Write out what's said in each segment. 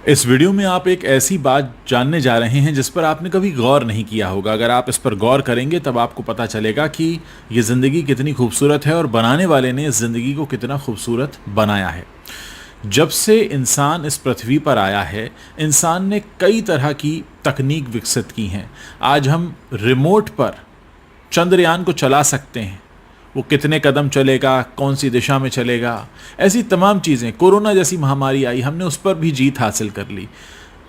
इस वीडियो में आप एक ऐसी बात जानने जा रहे हैं जिस पर आपने कभी गौर नहीं किया होगा। अगर आप इस पर गौर करेंगे तब आपको पता चलेगा कि ये ज़िंदगी कितनी खूबसूरत है और बनाने वाले ने इस ज़िंदगी को कितना खूबसूरत बनाया है। जब से इंसान इस पृथ्वी पर आया है, इंसान ने कई तरह की तकनीक विकसित की हैं। आज हम रिमोट पर चंद्रयान को चला सकते हैं। वो कितने कदम चलेगा, कौन सी दिशा में चलेगा, ऐसी तमाम चीज़ें। कोरोना जैसी महामारी आई, हमने उस पर भी जीत हासिल कर ली।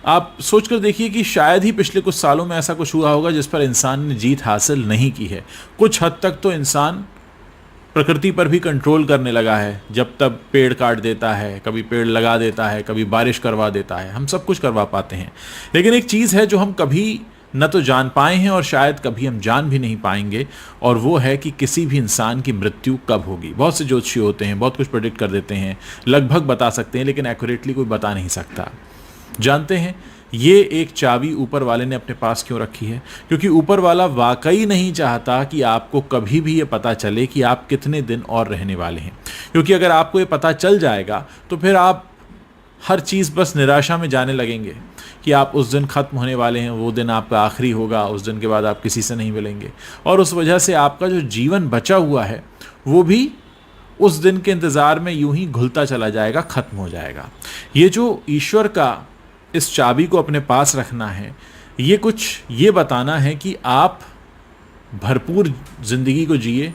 आप सोच कर देखिए कि शायद ही पिछले कुछ सालों में ऐसा कुछ हुआ होगा जिस पर इंसान ने जीत हासिल नहीं की है। कुछ हद तक तो इंसान प्रकृति पर भी कंट्रोल करने लगा है। जब तब पेड़ काट देता है, कभी पेड़ लगा देता है, कभी बारिश करवा देता है। हम सब कुछ करवा पाते हैं, लेकिन एक चीज़ है जो हम कभी न तो जान पाए हैं और शायद कभी हम जान भी नहीं पाएंगे, और वो है कि किसी भी इंसान की मृत्यु कब होगी। बहुत से ज्योतिषी होते हैं, बहुत कुछ प्रेडिक्ट कर देते हैं, लगभग बता सकते हैं, लेकिन एक्यूरेटली कोई बता नहीं सकता। जानते हैं ये एक चाबी ऊपर वाले ने अपने पास क्यों रखी है? क्योंकि ऊपर वाला वाकई नहीं चाहता कि आपको कभी भी ये पता चले कि आप कितने दिन और रहने वाले हैं। क्योंकि अगर आपको ये पता चल जाएगा तो फिर आप हर चीज़ बस निराशा में जाने लगेंगे कि आप उस दिन ख़त्म होने वाले हैं, वो दिन आपका आखिरी होगा, उस दिन के बाद आप किसी से नहीं मिलेंगे, और उस वजह से आपका जो जीवन बचा हुआ है वो भी उस दिन के इंतज़ार में यूं ही घुलता चला जाएगा, ख़त्म हो जाएगा। ये जो ईश्वर का इस चाबी को अपने पास रखना है, ये कुछ ये बताना है कि आप भरपूर ज़िंदगी को जिए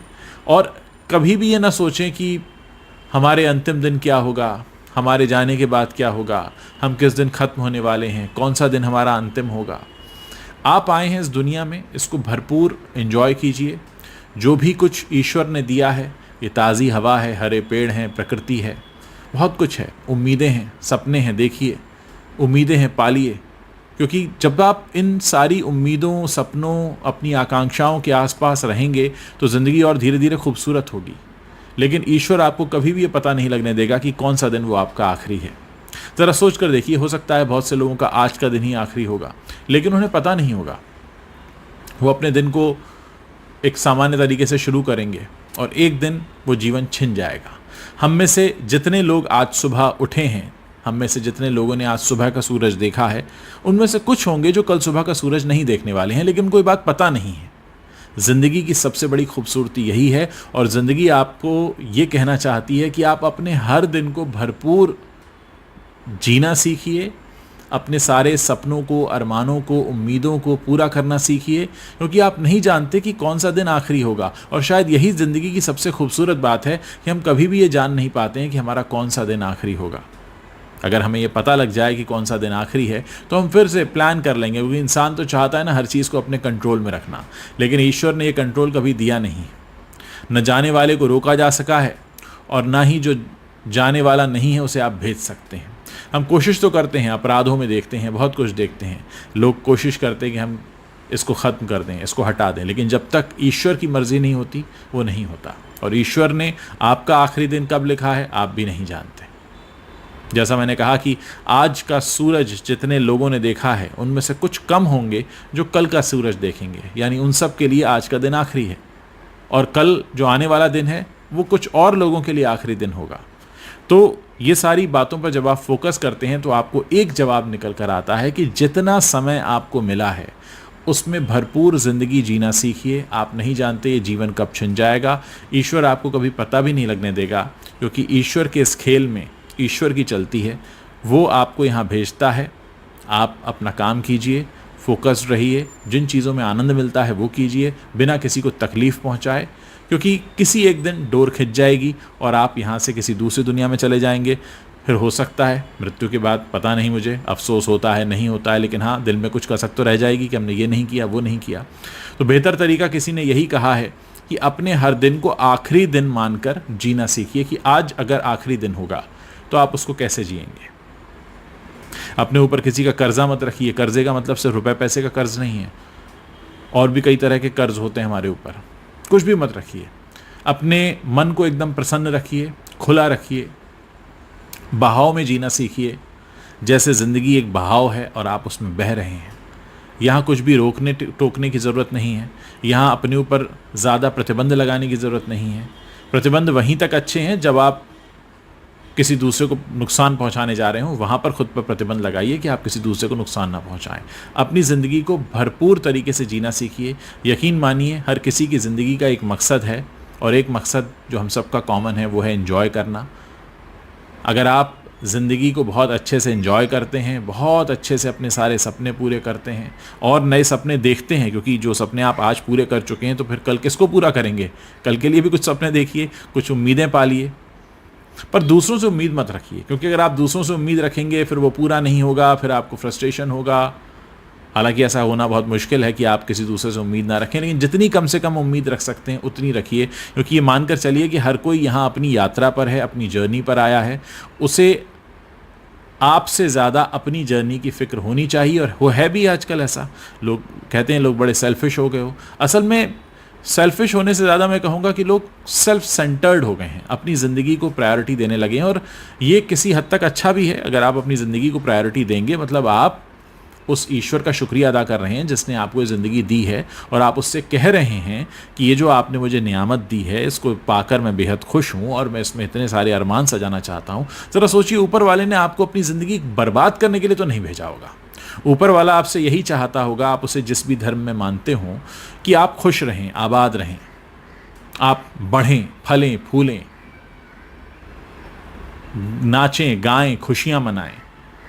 और कभी भी ये ना सोचें कि हमारे अंतिम दिन क्या होगा, हमारे जाने के बाद क्या होगा, हम किस दिन ख़त्म होने वाले हैं, कौन सा दिन हमारा अंतिम होगा। आप आए हैं इस दुनिया में, इसको भरपूर एंजॉय कीजिए। जो भी कुछ ईश्वर ने दिया है, ये ताज़ी हवा है, हरे पेड़ हैं, प्रकृति है, बहुत कुछ है, उम्मीदें हैं, सपने हैं, देखिए उम्मीदें हैं, पालिए। क्योंकि जब आप इन सारी उम्मीदों, सपनों, अपनी आकांक्षाओं के आसपास रहेंगे तो ज़िंदगी और धीरे धीरे खूबसूरत होगी। लेकिन ईश्वर आपको कभी भी ये पता नहीं लगने देगा कि कौन सा दिन वो आपका आखिरी है। ज़रा सोच कर देखिए, हो सकता है बहुत से लोगों का आज का दिन ही आखिरी होगा, लेकिन उन्हें पता नहीं होगा। वो अपने दिन को एक सामान्य तरीके से शुरू करेंगे और एक दिन वो जीवन छिन जाएगा। हम में से जितने लोग आज सुबह उठे हैं, हम में से जितने लोगों ने आज सुबह का सूरज देखा है, उनमें से कुछ होंगे जो कल सुबह का सूरज नहीं देखने वाले हैं, लेकिन कोई बात पता नहीं है। ज़िंदगी की सबसे बड़ी खूबसूरती यही है, और ज़िंदगी आपको ये कहना चाहती है कि आप अपने हर दिन को भरपूर जीना सीखिए, अपने सारे सपनों को, अरमानों को, उम्मीदों को पूरा करना सीखिए, क्योंकि आप नहीं जानते कि कौन सा दिन आखिरी होगा। और शायद यही ज़िंदगी की सबसे खूबसूरत बात है कि हम कभी भी ये जान नहीं पाते हैं कि हमारा कौन सा दिन आखिरी होगा। अगर हमें ये पता लग जाए कि कौन सा दिन आखिरी है तो हम फिर से प्लान कर लेंगे, क्योंकि इंसान तो चाहता है ना हर चीज़ को अपने कंट्रोल में रखना, लेकिन ईश्वर ने ये कंट्रोल कभी दिया नहीं। न जाने वाले को रोका जा सका है, और ना ही जो जाने वाला नहीं है उसे आप भेज सकते हैं। हम कोशिश तो करते हैं, अपराधों में देखते हैं, बहुत कुछ देखते हैं, लोग कोशिश करते हैं कि हम इसको ख़त्म कर दें, इसको हटा दें, लेकिन जब तक ईश्वर की मर्ज़ी नहीं होती वो नहीं होता। और ईश्वर ने आपका आखिरी दिन कब लिखा है आप भी नहीं जानते। जैसा मैंने कहा कि आज का सूरज जितने लोगों ने देखा है, उनमें से कुछ कम होंगे जो कल का सूरज देखेंगे, यानी उन सब के लिए आज का दिन आखिरी है, और कल जो आने वाला दिन है वो कुछ और लोगों के लिए आखिरी दिन होगा। तो ये सारी बातों पर जब आप फोकस करते हैं तो आपको एक जवाब निकल कर आता है कि जितना समय आपको मिला है उसमें भरपूर ज़िंदगी जीना सीखिए। आप नहीं जानते ये जीवन कब छिन जाएगा। ईश्वर आपको कभी पता भी नहीं लगने देगा, क्योंकि ईश्वर के इस खेल में ईश्वर की चलती है। वो आपको यहाँ भेजता है, आप अपना काम कीजिए, फोकस्ड रहिए, जिन चीज़ों में आनंद मिलता है वो कीजिए, बिना किसी को तकलीफ़ पहुँचाए, क्योंकि किसी एक दिन डोर खिंच जाएगी और आप यहाँ से किसी दूसरी दुनिया में चले जाएंगे। फिर हो सकता है मृत्यु के बाद, पता नहीं मुझे, अफसोस होता है, नहीं होता है, लेकिन हाँ दिल में कुछ कसक तो रह जाएगी कि हमने ये नहीं किया, वो नहीं किया। तो बेहतर तरीका किसी ने यही कहा है कि अपने हर दिन को आखिरी दिन मानकर जीना सीखिए, कि आज अगर आखिरी दिन होगा तो आप उसको कैसे जिएंगे। अपने ऊपर किसी का कर्जा मत रखिए। कर्जे का मतलब सिर्फ रुपए पैसे का कर्ज नहीं है, और भी कई तरह के कर्ज होते हैं हमारे ऊपर। कुछ भी मत रखिए। अपने मन को एकदम प्रसन्न रखिए, खुला रखिए, बहाव में जीना सीखिए, जैसे ज़िंदगी एक बहाव है और आप उसमें बह रहे हैं। यहाँ कुछ भी रोकने टोकने की ज़रूरत नहीं है। यहाँ अपने ऊपर ज़्यादा प्रतिबंध लगाने की ज़रूरत नहीं है। प्रतिबंध वहीं तक अच्छे हैं जब आप किसी दूसरे को नुकसान पहुंचाने जा रहे हो, वहाँ पर खुद पर प्रतिबंध लगाइए कि आप किसी दूसरे को नुकसान ना पहुंचाएं। अपनी ज़िंदगी को भरपूर तरीके से जीना सीखिए। यकीन मानिए, हर किसी की ज़िंदगी का एक मकसद है, और एक मकसद जो हम सबका कॉमन है वो है एंजॉय करना। अगर आप ज़िंदगी को बहुत अच्छे से एंजॉय करते हैं, बहुत अच्छे से अपने सारे सपने पूरे करते हैं और नए सपने देखते हैं, क्योंकि जो सपने आप आज पूरे कर चुके हैं तो फिर कल किसको पूरा करेंगे? कल के लिए भी कुछ सपने देखिए, कुछ उम्मीदें पालिए, पर दूसरों से उम्मीद मत रखिए, क्योंकि अगर आप दूसरों से उम्मीद रखेंगे फिर वो पूरा नहीं होगा, फिर आपको फ्रस्ट्रेशन होगा। हालांकि ऐसा होना बहुत मुश्किल है कि आप किसी दूसरे से उम्मीद ना रखें, लेकिन जितनी कम से कम उम्मीद रख सकते हैं उतनी रखिए, क्योंकि ये मानकर चलिए कि हर कोई यहाँ अपनी यात्रा पर है, अपनी जर्नी पर आया है। उसे आपसे ज़्यादा अपनी जर्नी की फ़िक्र होनी चाहिए, और वो है भी आजकल ऐसा। लोग कहते हैं लोग बड़े सेल्फिश हो गए हो। असल में सेल्फिश होने से ज़्यादा मैं कहूँगा कि लोग सेल्फ सेंटर्ड हो गए हैं, अपनी ज़िंदगी को प्रायोरिटी देने लगे हैं। और ये किसी हद तक अच्छा भी है। अगर आप अपनी ज़िंदगी को प्रायोरिटी देंगे, मतलब आप उस ईश्वर का शुक्रिया अदा कर रहे हैं जिसने आपको ये ज़िंदगी दी है, और आप उससे कह रहे हैं कि ये जो आपने मुझे नियामत दी है इसको पाकर मैं बेहद खुश हूँ और मैं इसमें इतने सारे अरमान सजाना चाहता हूँ। ज़रा सोचिए, ऊपर वाले ने आपको अपनी ज़िंदगी बर्बाद करने के लिए तो नहीं भेजा होगा। ऊपर वाला आपसे यही चाहता होगा, आप उसे जिस भी धर्म में मानते हों, कि आप खुश रहें, आबाद रहें, आप बढ़ें, फलें, फूलें, नाचें, गाएं, खुशियाँ मनाएं।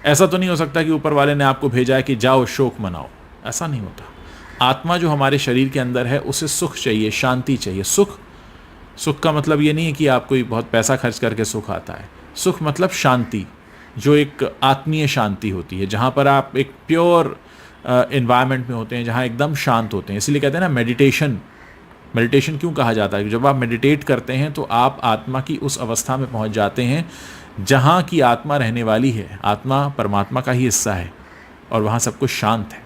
ऐसा तो नहीं हो सकता कि ऊपर वाले ने आपको भेजा है कि जाओ शोक मनाओ। ऐसा नहीं होता। आत्मा जो हमारे शरीर के अंदर है उसे सुख चाहिए, शांति चाहिए। सुख का मतलब ये नहीं है कि आपको बहुत पैसा खर्च करके सुख आता है। सुख मतलब शांति, जो एक आत्मीय शांति होती है, जहाँ पर आप एक प्योर एनवायरनमेंट में होते हैं, जहाँ एकदम शांत होते हैं। इसलिए कहते हैं ना मेडिटेशन क्यों कहा जाता है? जब आप मेडिटेट करते हैं तो आप आत्मा की उस अवस्था में पहुँच जाते हैं जहाँ की आत्मा रहने वाली है। आत्मा परमात्मा का ही हिस्सा है और वहाँ सब कुछ शांत है।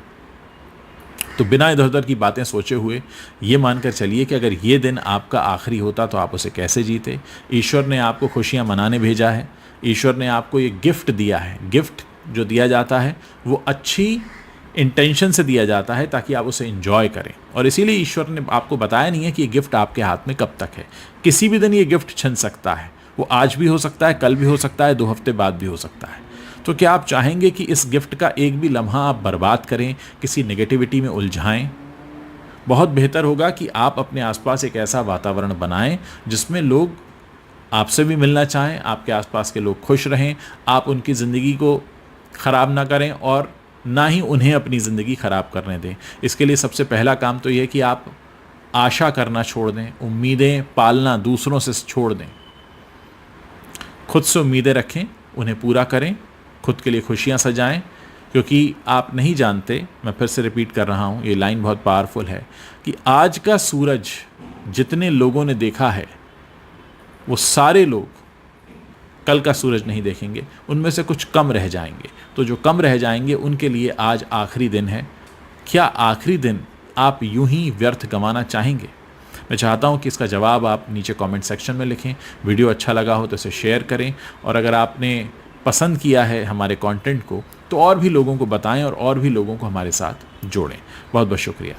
तो बिना इधर उधर की बातें सोचे हुए ये मानकर चलिए कि अगर ये दिन आपका आखिरी होता तो आप उसे कैसे जीते। ईश्वर ने आपको खुशियाँ मनाने भेजा है। ईश्वर ने आपको ये गिफ्ट दिया है। गिफ्ट जो दिया जाता है वो अच्छी इंटेंशन से दिया जाता है ताकि आप उसे एंजॉय करें। और इसीलिए ईश्वर ने आपको बताया नहीं है कि ये गिफ्ट आपके हाथ में कब तक है। किसी भी दिन ये गिफ्ट छिन सकता है। वो आज भी हो सकता है, कल भी हो सकता है, 2 हफ्ते बाद भी हो सकता है। तो क्या आप चाहेंगे कि इस गिफ्ट का एक भी लम्हा आप बर्बाद करें, किसी नेगेटिविटी में उलझाएं? बहुत बेहतर होगा कि आप अपने आसपास एक ऐसा वातावरण बनाएं जिसमें लोग आपसे भी मिलना चाहें, आपके आसपास के लोग खुश रहें, आप उनकी ज़िंदगी को ख़राब ना करें और ना ही उन्हें अपनी ज़िंदगी ख़राब करने दें। इसके लिए सबसे पहला काम तो यह कि आप आशा करना छोड़ दें, उम्मीदें पालना दूसरों से छोड़ दें। खुद से उम्मीदें रखें, उन्हें पूरा करें, खुद के लिए खुशियाँ सजाएं, क्योंकि आप नहीं जानते, मैं फिर से रिपीट कर रहा हूँ, ये लाइन बहुत पावरफुल है, कि आज का सूरज जितने लोगों ने देखा है वो सारे लोग कल का सूरज नहीं देखेंगे। उनमें से कुछ कम रह जाएंगे। तो जो कम रह जाएंगे उनके लिए आज आखिरी दिन है। क्या आखिरी दिन आप यूं ही व्यर्थ गंवाना चाहेंगे? मैं चाहता हूं कि इसका जवाब आप नीचे कमेंट सेक्शन में लिखें। वीडियो अच्छा लगा हो तो इसे शेयर करें, और अगर आपने पसंद किया है हमारे कंटेंट को तो और भी लोगों को बताएं और भी लोगों को हमारे साथ जोड़ें। बहुत बहुत शुक्रिया।